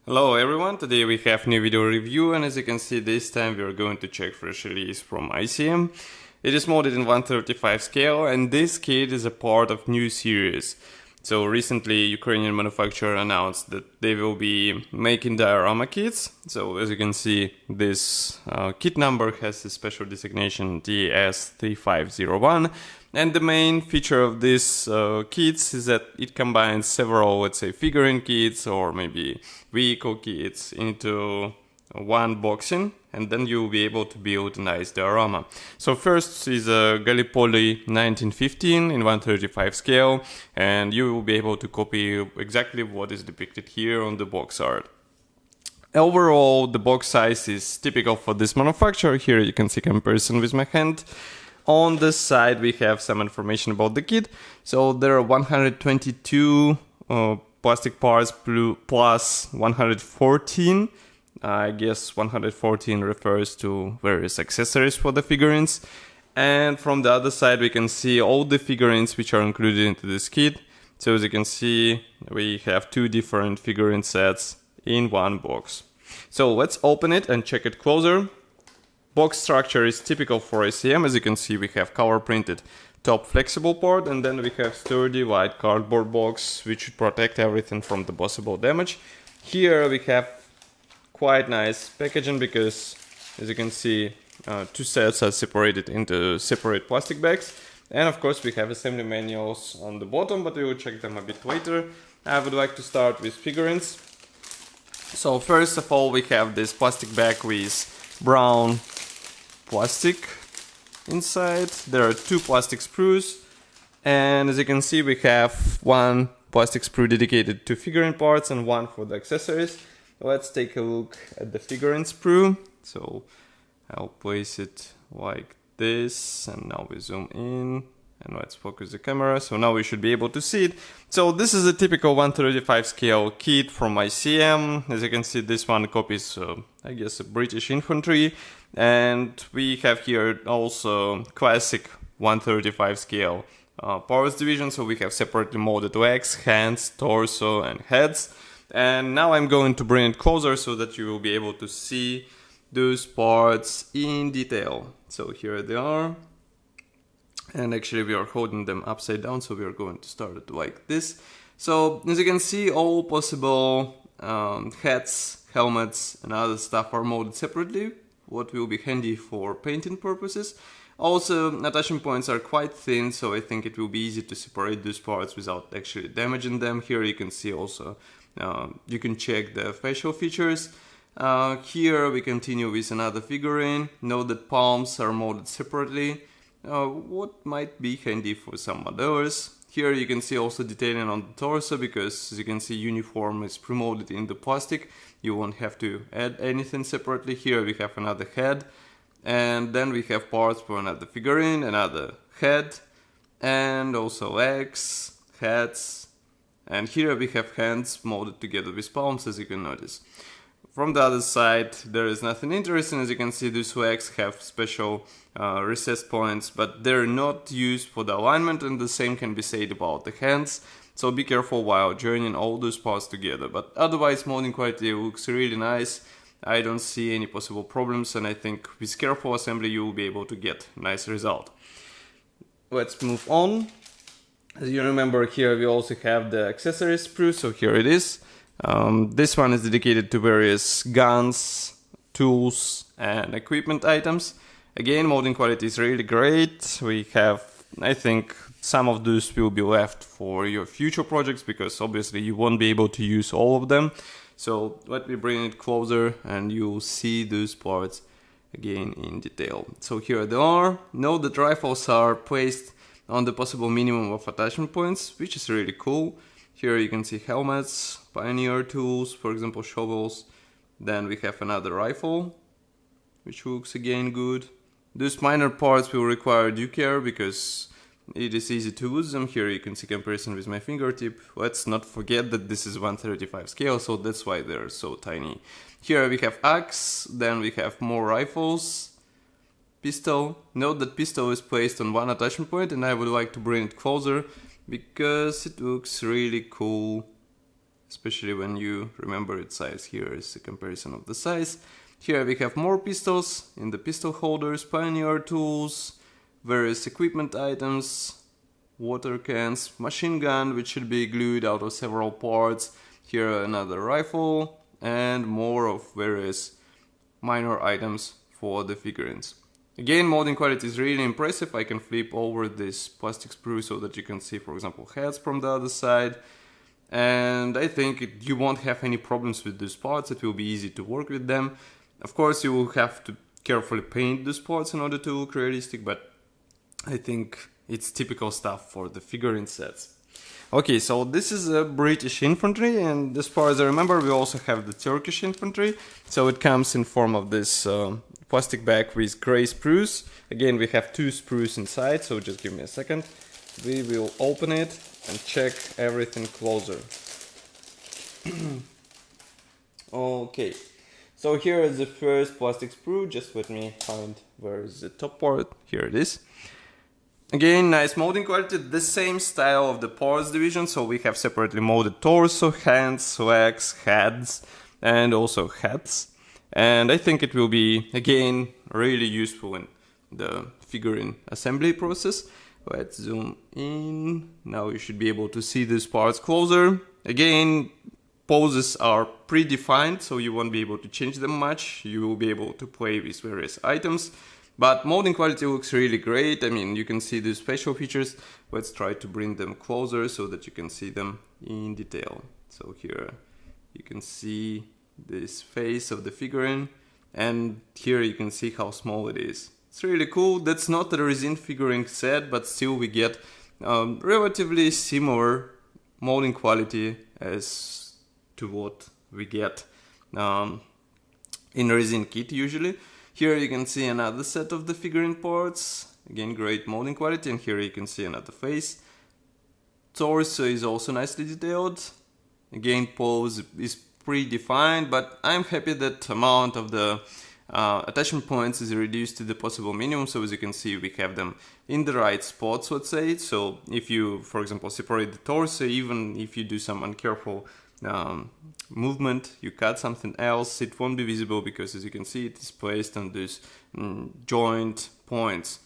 Hello everyone, today we have new video review, and as you can see this time we are going to check fresh release from ICM. It is modded in 135 scale, and this kit is a part of new series. So recently Ukrainian manufacturer announced that they will be making diorama kits. So as you can see, this kit number has a special designation DS3501. And the main feature of this kits is that it combines several, let's say, figurine kits or maybe vehicle kits into one boxing, and then you will be able to build a nice diorama. So first is a Gallipoli 1915 in 135 scale, and you will be able to copy exactly what is depicted here on the box art. Overall, the box size is typical for this manufacturer. Here you can see comparison with my hand. On the side we have some information about the kit. So there are 122 plastic parts plus 114. I guess 114 refers to various accessories for the figurines. And from the other side we can see all the figurines which are included into this kit. So as you can see, we have two different figurine sets in one box. So let's open it and check it closer. Box structure is typical for ICM. As you can see, we have color printed top flexible part, and then we have sturdy white cardboard box which should protect everything from the possible damage. Here we have quite nice packaging because, as you can see, two sets are separated into separate plastic bags. And of course we have assembly manuals on the bottom, but we will check them a bit later. I would like to start with figurines. So first of all we have this plastic bag with brown plastic inside. There are two plastic sprues, and as you can see we have one plastic sprue dedicated to figurine parts and one for the accessories. Let's take a look at the figurine sprue. So I'll place it like this, and now we zoom in and let's focus the camera. So now we should be able to see it. So this is a typical 135 scale kit from ICM. As you can see, this one copies I guess a British infantry, and we have here also classic 135 scale powers division. So we have separately molded legs, hands, torso and heads. And now I'm going to bring it closer so that you will be able to see those parts in detail. So here they are. And actually we are holding them upside down, so we are going to start it like this. So as you can see, all possible hats, helmets and other stuff are molded separately, what will be handy for painting purposes. Also, attachment points are quite thin, so I think it will be easy to separate those parts without actually damaging them. Here you can see also, you can check the facial features. Here we continue with another figurine. Note that palms are molded separately. What might be handy for some others. Here you can see also detailing on the torso, because as you can see, uniform is pre-molded in the plastic. You won't have to add anything separately. Here we have another head, and then we have parts for another figurine, another head, and also legs, heads, and here we have hands molded together with palms, as you can notice. From the other side there is nothing interesting. As you can see, these legs have special recessed points, but they're not used for the alignment, and the same can be said about the hands. So be careful while joining all those parts together, but otherwise molding quality looks really nice. I don't see any possible problems, and I think with careful assembly you will be able to get a nice result. Let's move on. As you remember, here we also have the accessories sprue, so here it is. This one is dedicated to various guns, tools and equipment items. Again, molding quality is really great. We have, I think, some of those will be left for your future projects, because obviously you won't be able to use all of them. So let me bring it closer and you'll see those parts again in detail. So here they are. Note that rifles are placed on the possible minimum of attachment points, which is really cool. Here you can see helmets, pioneer tools, for example shovels. Then we have another rifle, which looks again good. Those minor parts will require due care because it is easy to lose them. Here you can see comparison with my fingertip. Let's not forget that this is 135 scale, so that's why they're so tiny. Here we have axe, then we have more rifles, pistol. Note that pistol is placed on one attachment point, and I would like to bring it closer because it looks really cool especially when you remember its size. Here is a comparison of the size. Here we have more pistols in the pistol holders, pioneer tools, various equipment items, water cans, machine gun which should be glued out of several parts. Here another rifle and more of various minor items for the figurines. Again, molding quality is really impressive. I can flip over this plastic sprue so that you can see, for example, heads from the other side. And I think you won't have any problems with these parts. It will be easy to work with them. Of course, you will have to carefully paint these parts in order to look realistic, but I think it's typical stuff for the figurine sets. Okay, so this is a British infantry, and as far as I remember, we also have the Turkish infantry. So it comes in form of this plastic bag with gray sprues. Again, we have 2 sprues inside, so just give me a second. We will open it and check everything closer. Okay, so here is the first plastic sprue. Just let me find where is the top part. Here it is. Again, nice molding quality, the same style of the parts division, so we have separately molded torso, hands, legs, heads, and also hats. And I think it will be, again, really useful in the figurine assembly process. Let's zoom in. Now you should be able to see these parts closer. Again, poses are predefined, so you won't be able to change them much. You will be able to play with various items. But molding quality looks really great. I mean, you can see the special features. Let's try to bring them closer so that you can see them in detail. So here you can see this face of the figurine, and here you can see how small it is. It's really cool. That's not a resin figurine set, but still we get relatively similar molding quality as to what we get in resin kit usually. Here you can see another set of the figurine parts. Again, great molding quality, and here you can see another face. Torso is also nicely detailed. Again, pose is predefined, but I'm happy that amount of the attachment points is reduced to the possible minimum. So as you can see, we have them in the right spots, let's say. So if you, for example, separate the torso, even if you do some uncareful movement, you cut something else, it won't be visible because, as you can see, it is placed on these joint points.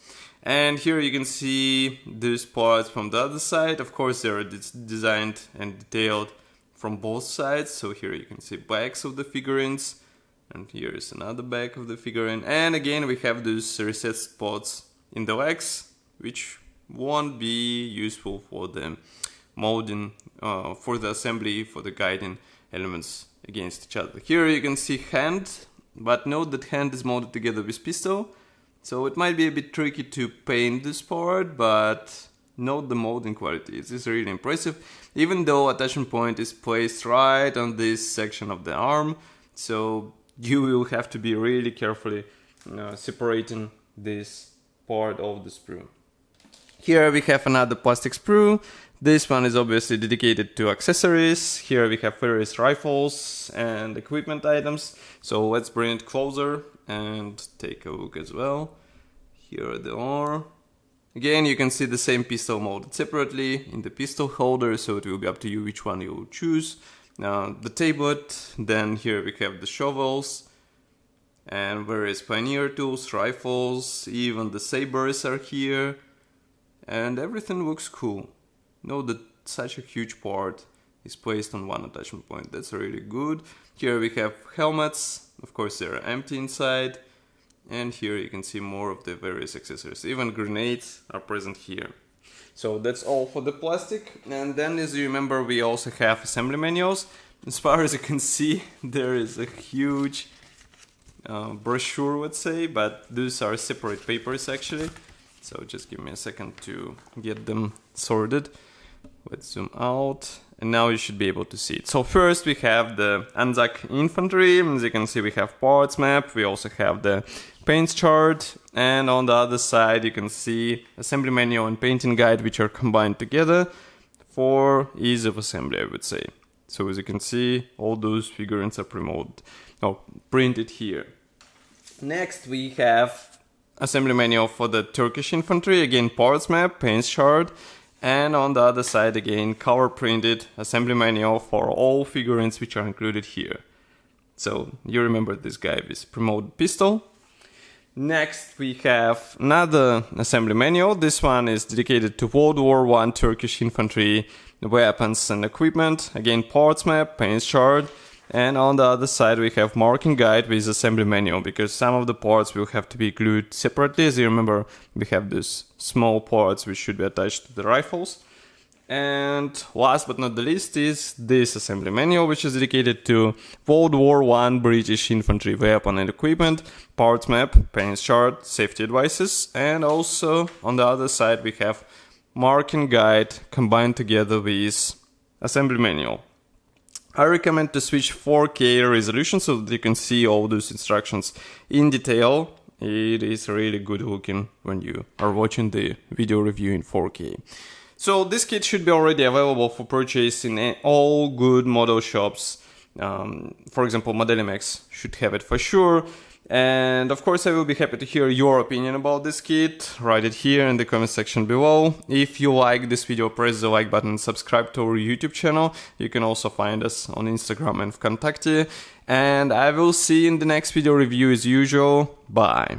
And here you can see these parts from the other side. Of course, they are designed and detailed from both sides. So here you can see backs of the figurines, and here is another back of the figurine. And again, we have these reset spots in the legs, which won't be useful for the molding, for the assembly, for the guiding elements against each other. Here you can see hand, but note that hand is molded together with pistol, so it might be a bit tricky to paint this part, but note the molding quality. It is really impressive, even though attachment point is placed right on this section of the arm, so you will have to be really carefully separating this part of the sprue. Here we have another plastic sprue. This one is obviously dedicated to accessories. Here we have various rifles and equipment items. So let's bring it closer and take a look as well. Here they are. Again, you can see the same pistol molded separately in the pistol holder, so it will be up to you which one you will choose. Now the tablet, then here we have the shovels and various pioneer tools, rifles, even the sabers are here, and everything looks cool. Note that such a huge part is placed on one attachment point. That's really good. Here we have helmets. Of course, they are empty inside. And here you can see more of the various accessories. Even grenades are present here. So that's all for the plastic. And then, as you remember, we also have assembly manuals. As far as you can see, there is a huge brochure, let's say, but these are separate papers actually. So just give me a second to get them sorted. Let's zoom out, and now you should be able to see it. So first we have the Anzac infantry. As you can see, we have parts map. We also have the paints chart, and on the other side you can see assembly manual and painting guide, which are combined together for ease of assembly, I would say. So as you can see, all those figurines are printed here. Next we have assembly manual for the Turkish infantry. Again, parts map, paints chart, And on the other side again, color printed assembly manual for all figurines which are included here. So you remember this guy with promoted pistol. Next we have another assembly manual. This one is dedicated to World War I Turkish infantry weapons and equipment. Again, parts map, paint chart. And on the other side we have marking guide with assembly manual, because some of the parts will have to be glued separately. As you remember, we have these small parts which should be attached to the rifles. And last but not the least is this assembly manual, which is dedicated to World War I British infantry weapon and equipment, parts map, paint chart, safety advices, and also on the other side we have marking guide combined together with assembly manual. I recommend to switch 4K resolution so that you can see all those instructions in detail. It is really good looking when you are watching the video review in 4K. So this kit should be already available for purchase in all good model shops. For example, Modelimex should have it for sure. And of course I will be happy to hear your opinion about this kit. Write it here in the comment section below. If you like this video, press the like button and subscribe to our YouTube channel. You can also find us on Instagram and Vkontakte. And I will see you in the next video review as usual. Bye.